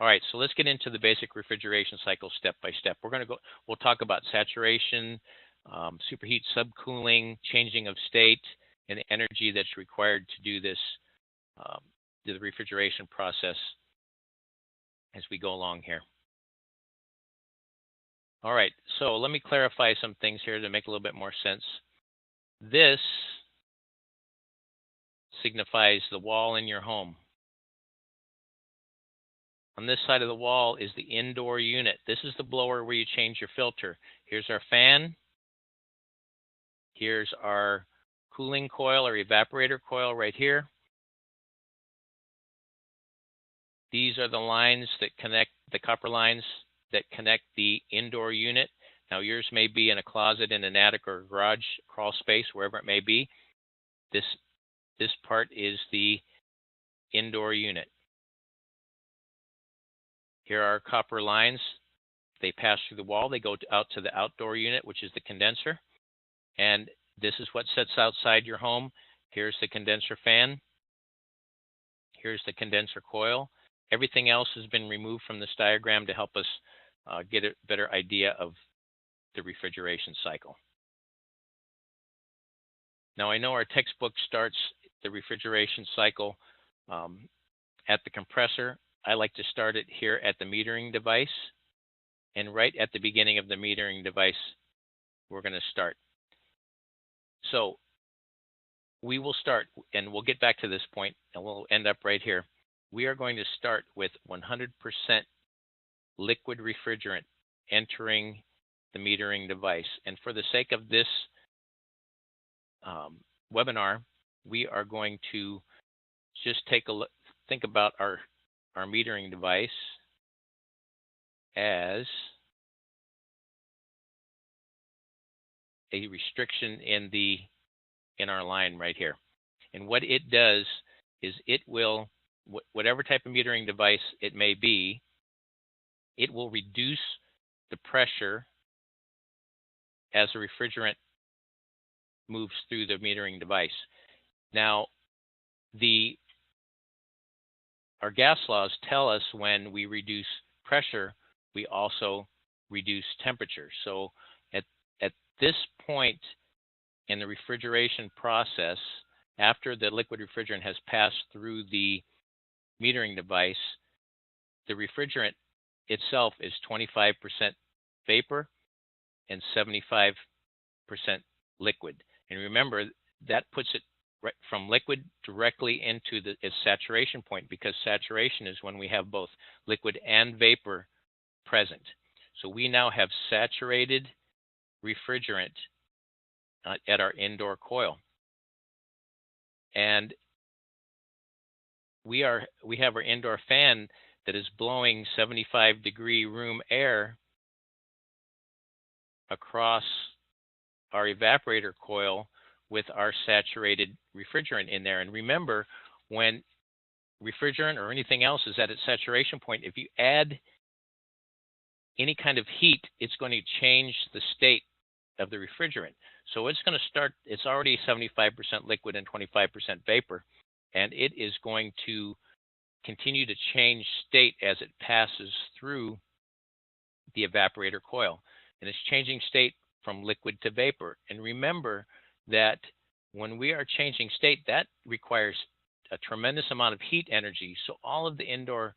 All right, so let's get into the basic refrigeration cycle step by step. We'll talk about saturation, superheat, subcooling, changing of state, and the energy that's required to do this, do the refrigeration process as we go along here. All right, so let me clarify some things here to make a little bit more sense. This signifies the wall in your home. On this side of the wall is the indoor unit. This is the blower where you change your filter. Here's our fan. Here's our cooling coil or evaporator coil right here. These are the lines that connect, the copper lines that connect the indoor unit. Now yours may be in a closet in an attic or garage crawl space, wherever it may be. This part is the indoor unit. Here are copper lines. They pass through the wall. They go out to the outdoor unit, which is the condenser. And this is what sits outside your home. Here's the condenser fan. Here's the condenser coil. Everything else has been removed from this diagram to help us get a better idea of the refrigeration cycle. Now, I know our textbook starts the refrigeration cycle at the compressor. I like to start it here at the metering device. And right at the beginning of the metering device, we're going to start. So we will start, and we'll get back to this point, and we'll end up right here. We are going to start with 100% liquid refrigerant entering the metering device. And for the sake of this webinar, we are going to just take a look, think about our metering device as a restriction in our line right here. And what it does is it will, whatever type of metering device it may be, it will reduce the pressure as the refrigerant moves through the metering device. Now, our gas laws tell us when we reduce pressure, we also reduce temperature. So at this point in the refrigeration process, after the liquid refrigerant has passed through the metering device, the refrigerant itself is 25% vapor and 75% liquid. And remember, that puts it right from liquid directly into its saturation point, because saturation is when we have both liquid and vapor present. So we now have saturated refrigerant at our indoor coil. And we have our indoor fan that is blowing 75-degree room air across our evaporator coil with our saturated refrigerant in there. And remember, when refrigerant or anything else is at its saturation point, if you add any kind of heat, it's going to change the state of the refrigerant. So it's going to start, it's already 75% liquid and 25% vapor, and it is going to continue to change state as it passes through the evaporator coil. And it's changing state from liquid to vapor. And remember that when we are changing state, that requires a tremendous amount of heat energy. So all of the indoor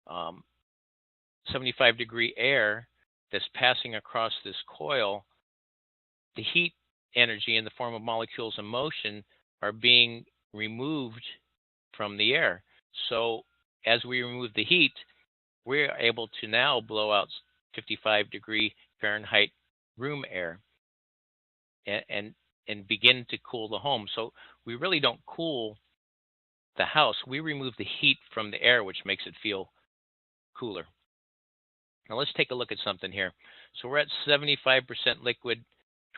75-degree air that's passing across this coil, the heat energy in the form of molecules in motion are being removed from the air. So as we remove the heat, we're able to now blow out 55-degree Fahrenheit room air and begin to cool the home. So we really don't cool the house. We remove the heat from the air, which makes it feel cooler. Now let's take a look at something here. So we're at 75% liquid,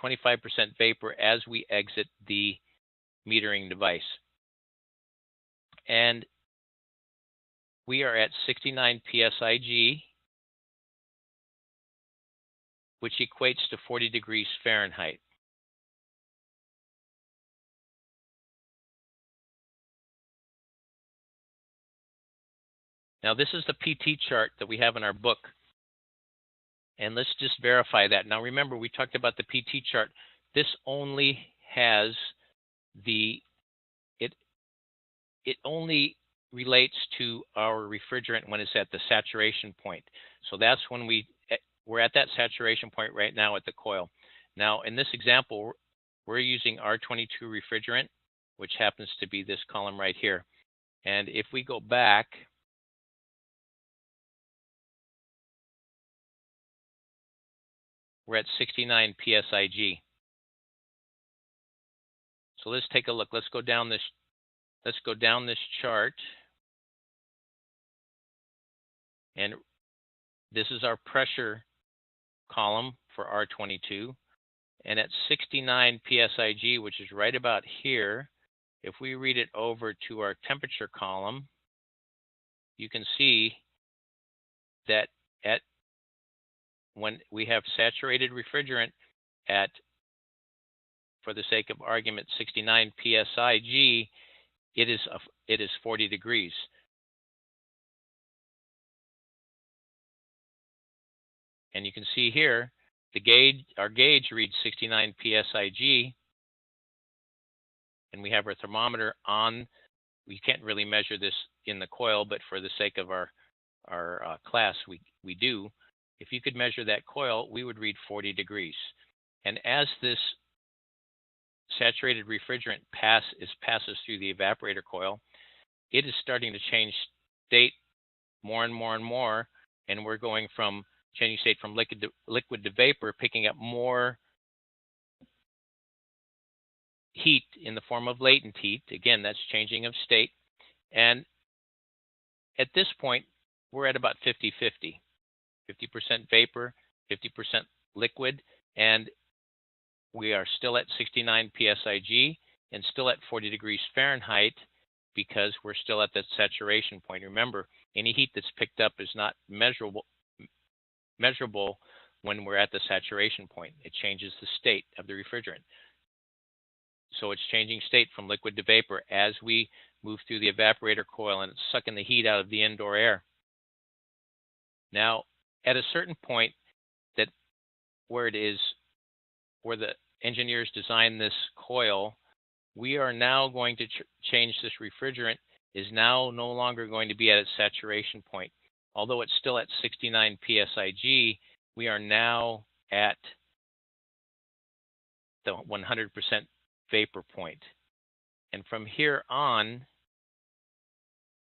25% vapor as we exit the metering device. And we are at 69 psig, which equates to 40 degrees Fahrenheit. Now this is the PT chart that we have in our book. And let's just verify that. Now remember, we talked about the PT chart. This only has it only relates to our refrigerant when it's at the saturation point. So that's when we're at that saturation point right now at the coil. Now in this example, we're using R22 refrigerant, which happens to be this column right here. And if we go back, we're at 69 psig. So let's take a look. Let's go down this chart. And this is our pressure column for R22. And at 69 psig, which is right about here, if we read it over to our temperature column, you can see that when we have saturated refrigerant at, for the sake of argument, 69 psig, it is 40 degrees. And you can see here, our gauge reads 69 psig, and we have our thermometer on. We can't really measure this in the coil, but for the sake of our class, we do. If you could measure that coil, we would read 40 degrees. And as this saturated refrigerant passes through the evaporator coil, it is starting to change state more and more and more, and we're going from changing state from liquid to vapor, picking up more heat in the form of latent heat. Again, that's changing of state. And at this point, we're at about 50-50. 50% vapor, 50% liquid, and we are still at 69 psig and still at 40 degrees Fahrenheit because we're still at that saturation point. Remember, any heat that's picked up is not measurable when we're at the saturation point. It changes the state of the refrigerant. So it's changing state from liquid to vapor as we move through the evaporator coil, and it's sucking the heat out of the indoor air. Now, at a certain point where the engineers designed this coil, we are now going to change this refrigerant is now no longer going to be at its saturation point. Although it's still at 69 psig, we are now at the 100% vapor point. And from here on,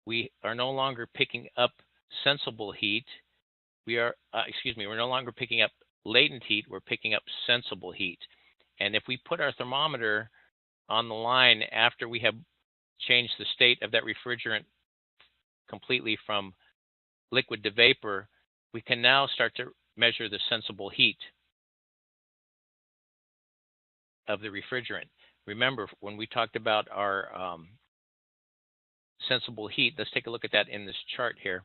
we are no longer picking up sensible heat. We're no longer picking up latent heat, we're picking up sensible heat. And if we put our thermometer on the line after we have changed the state of that refrigerant completely from liquid to vapor, we can now start to measure the sensible heat of the refrigerant. Remember, when we talked about our sensible heat, let's take a look at that in this chart here.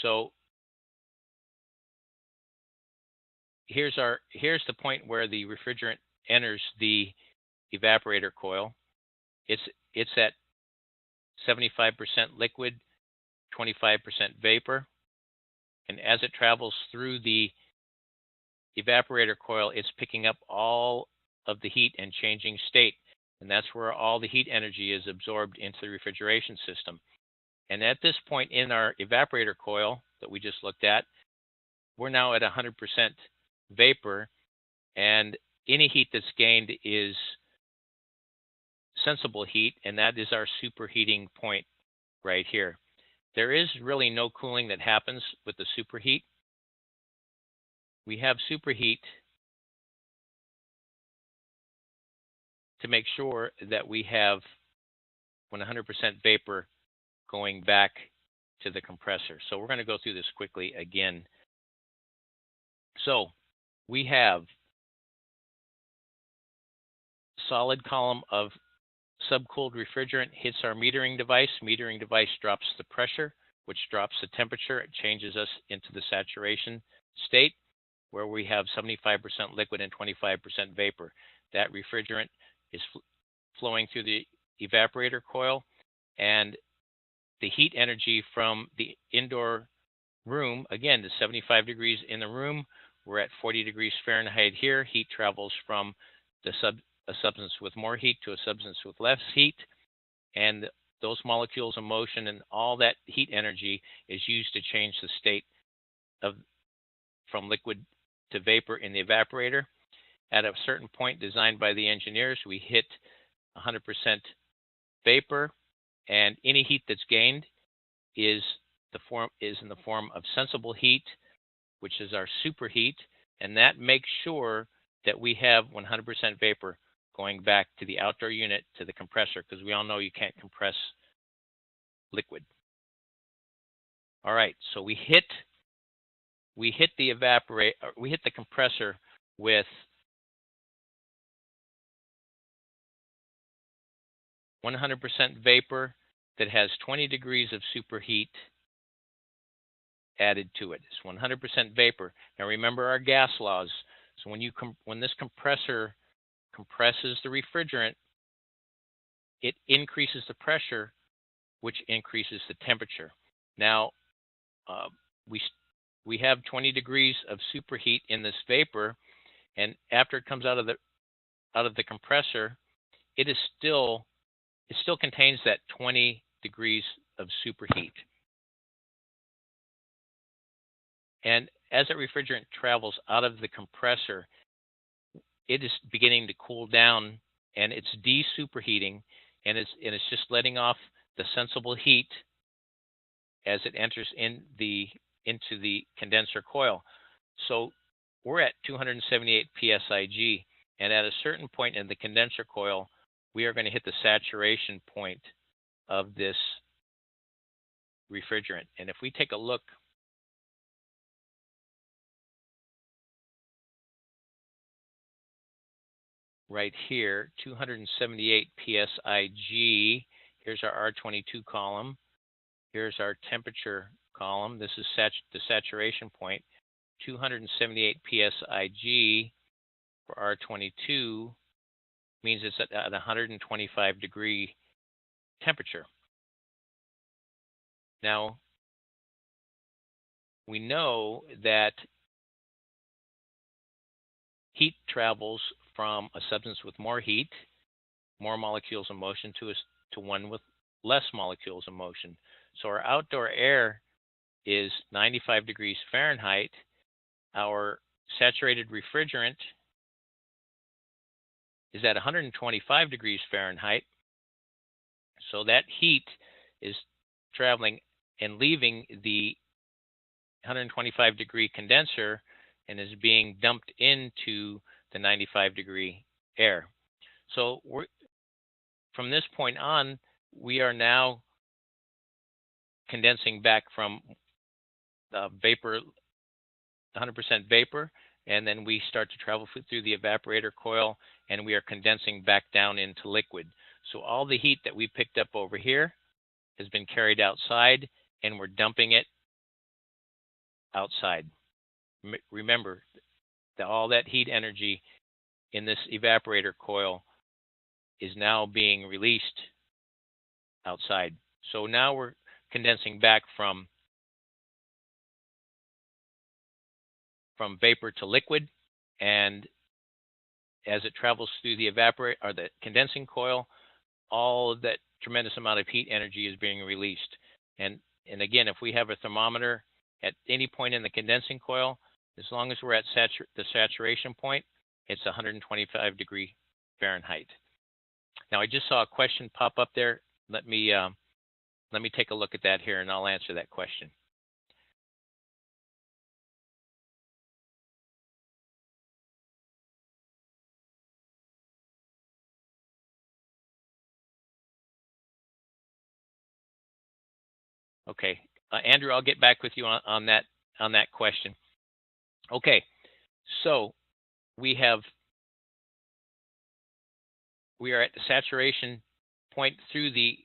So here's the point where the refrigerant enters the evaporator coil. It's at 75% liquid, 25% vapor. And as it travels through the evaporator coil, it's picking up all of the heat and changing state. And that's where all the heat energy is absorbed into the refrigeration system. And at this point in our evaporator coil that we just looked at, we're now at 100% vapor, and any heat that's gained is sensible heat, and that is our superheating point right here. There is really no cooling that happens with the superheat. We have superheat to make sure that we have 100% vapor going back to the compressor. So we're going to go through this quickly again. So we have solid column of subcooled refrigerant hits our metering device. Metering device drops the pressure, which drops the temperature. It changes us into the saturation state where we have 75% liquid and 25% vapor. That refrigerant is flowing through the evaporator coil, and the heat energy from the indoor room, again, to 75 degrees in the room. We're at 40 degrees Fahrenheit here. Heat travels from a substance with more heat to a substance with less heat. And those molecules in motion and all that heat energy is used to change the state from liquid to vapor in the evaporator. At a certain point designed by the engineers, we hit 100% vapor, and any heat that's gained is in the form of sensible heat, which is our superheat, and that makes sure that we have 100% vapor going back to the outdoor unit to the compressor, because we all know you can't compress liquid. All right, so we hit the compressor with 100% vapor that has 20 degrees of superheat added to it. It's 100% vapor. Now remember our gas laws. So when this compressor compresses the refrigerant, it increases the pressure, which increases the temperature. Now we have 20 degrees of superheat in this vapor, and after it comes out of the compressor, it still contains that 20 degrees of superheat. And as that refrigerant travels out of the compressor, it is beginning to cool down, and it's de-superheating, and it's just letting off the sensible heat as it enters into the condenser coil. So we're at 278 psig, and at a certain point in the condenser coil, we are going to hit the saturation point of this refrigerant. And if we take a look right here, 278 psig, here's our R22 column, here's our temperature column, this is the saturation point, 278 psig for R22 means it's at 125 degree temperature. Now, we know that heat travels from a substance with more heat, more molecules in motion, to one with less molecules in motion. So our outdoor air is 95 degrees Fahrenheit. Our saturated refrigerant is at 125 degrees Fahrenheit. So that heat is traveling and leaving the 125 degree condenser and is being dumped into the 95 degree air. So from this point on, we are now condensing back from vapor, 100% vapor, and then we start to travel through the evaporator coil, and we are condensing back down into liquid. So all the heat that we picked up over here has been carried outside, and we're dumping it outside. Remember that all that heat energy in this evaporator coil is now being released outside. So now we're condensing back from vapor to liquid, and as it travels through the the condensing coil, all of that tremendous amount of heat energy is being released. And again, if we have a thermometer at any point in the condensing coil, as long as we're at the saturation point, it's 125 degree Fahrenheit. Now, I just saw a question pop up there. Let me take a look at that here, and I'll answer that question. Okay, Andrew, I'll get back with you on that question. Okay, so we are at the saturation point through the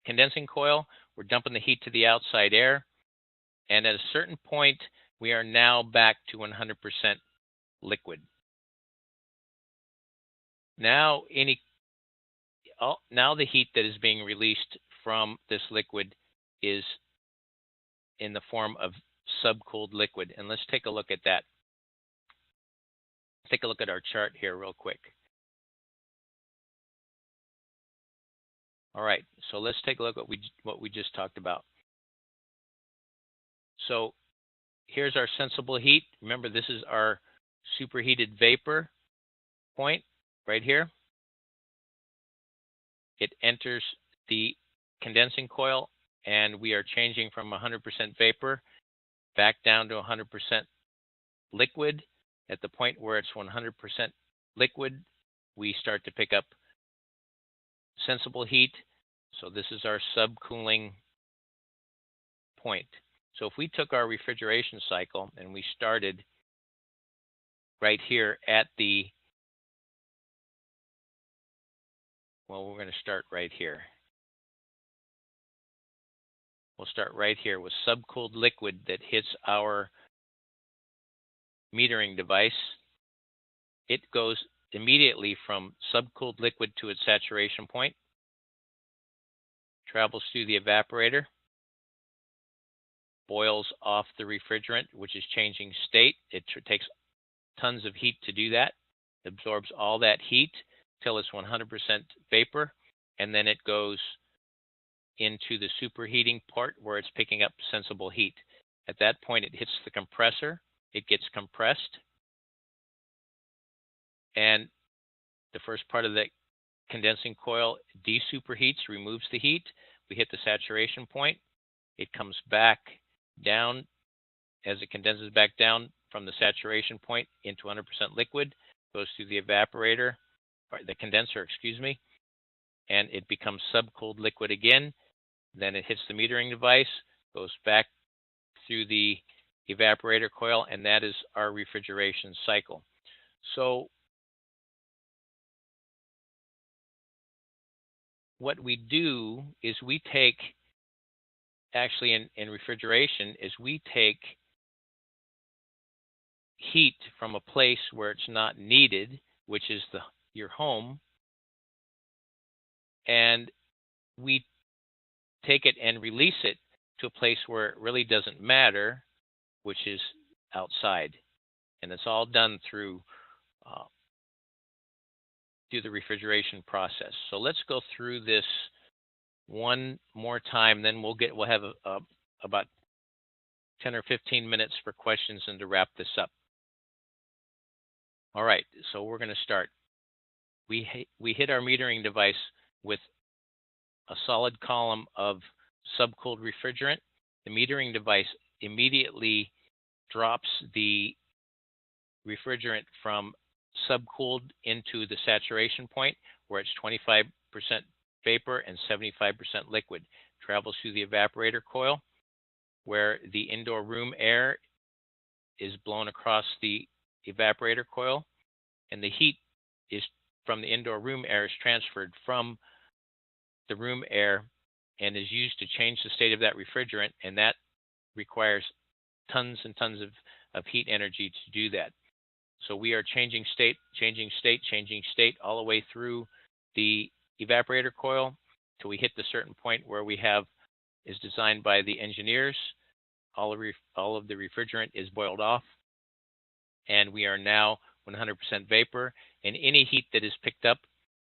condensing coil. We're dumping the heat to the outside air, and at a certain point, we are now back to 100% liquid. Now the heat that is being released from this liquid is in the form of subcooled liquid. And let's take a look at that. Take a look at our chart here real quick. All right, so let's take a look at what we just talked about. So here's our sensible heat. Remember, this is our superheated vapor point right here. It enters the condensing coil, and we are changing from 100% vapor back down to 100% liquid. At the point where it's 100% liquid, we start to pick up sensible heat. So this is our subcooling point. So if we took our refrigeration cycle and we started right here at the, well, we're going to start right here. We'll start right here with subcooled liquid that hits our metering device. It goes immediately from subcooled liquid to its saturation point, travels through the evaporator, boils off the refrigerant, which is changing state. It takes tons of heat to do that, absorbs all that heat till it's 100% vapor, and then it goes into the superheating part where it's picking up sensible heat. At that point, it hits the compressor, it gets compressed, and the first part of the condensing coil desuperheats, removes the heat. We hit the saturation point. It comes back down as it condenses back down from the saturation point into 100% liquid, goes through the evaporator, or the condenser, excuse me, and it becomes subcooled liquid again. Then it hits the metering device, goes back through the evaporator coil, and that is our refrigeration cycle. So what we do is we take, actually in refrigeration, is we take heat from a place where it's not needed, which is your home, and we take it and release it to a place where it really doesn't matter, which is outside. And it's all done through the refrigeration process. So let's go through this one more time, then we'll have about 10 or 15 minutes for questions and to wrap this up. All right, so we're going to start. We hit our metering device with a solid column of subcooled refrigerant. The metering device immediately drops the refrigerant from subcooled into the saturation point where it's 25% vapor and 75% liquid. Travels through the evaporator coil where the indoor room air is blown across the evaporator coil, and the heat is from the indoor room air is transferred from the room air and is used to change the state of that refrigerant, and that requires tons and tons of heat energy to do that. So we are changing state all the way through the evaporator coil till we hit the certain point where we have, is designed by the engineers, all of the refrigerant is boiled off, and we are now 100% vapor, and any heat that is picked up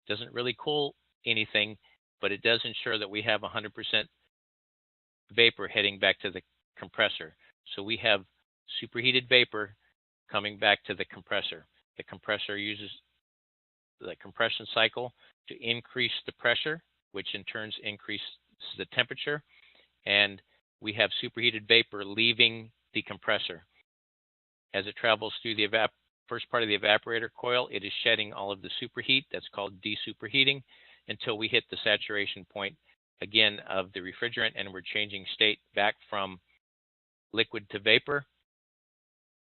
doesn't really cool anything, but it does ensure that we have 100% vapor heading back to the compressor. So we have superheated vapor coming back to the compressor. The compressor uses the compression cycle to increase the pressure, which in turn increases the temperature, and we have superheated vapor leaving the compressor. As it travels through the first part of the evaporator coil, it is shedding all of the superheat, that's called desuperheating, until we hit the saturation point again of the refrigerant, and we're changing state back from liquid to vapor.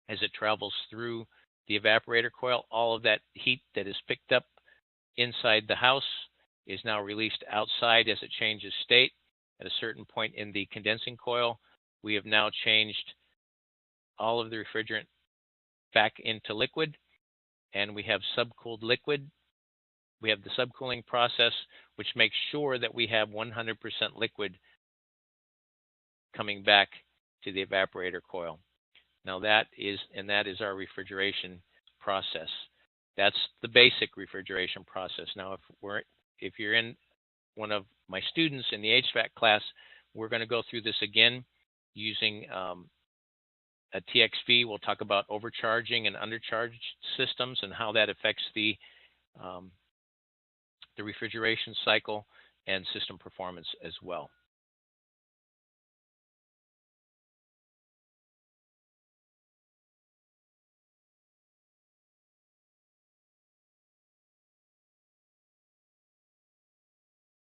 As it travels through the evaporator coil, all of that heat that is picked up inside the house is now released outside as it changes state. At a certain point in the condensing coil, we have now changed all of the refrigerant back into liquid, and we have subcooled liquid. We have the subcooling process, which makes sure that we have 100% liquid coming back to the evaporator coil. Now that is our refrigeration process. That's the basic refrigeration process. Now, if you're in one of my students in the HVAC class, we're going to go through this again using a TXV. We'll talk about overcharging and undercharged systems and how that affects the refrigeration cycle and system performance as well.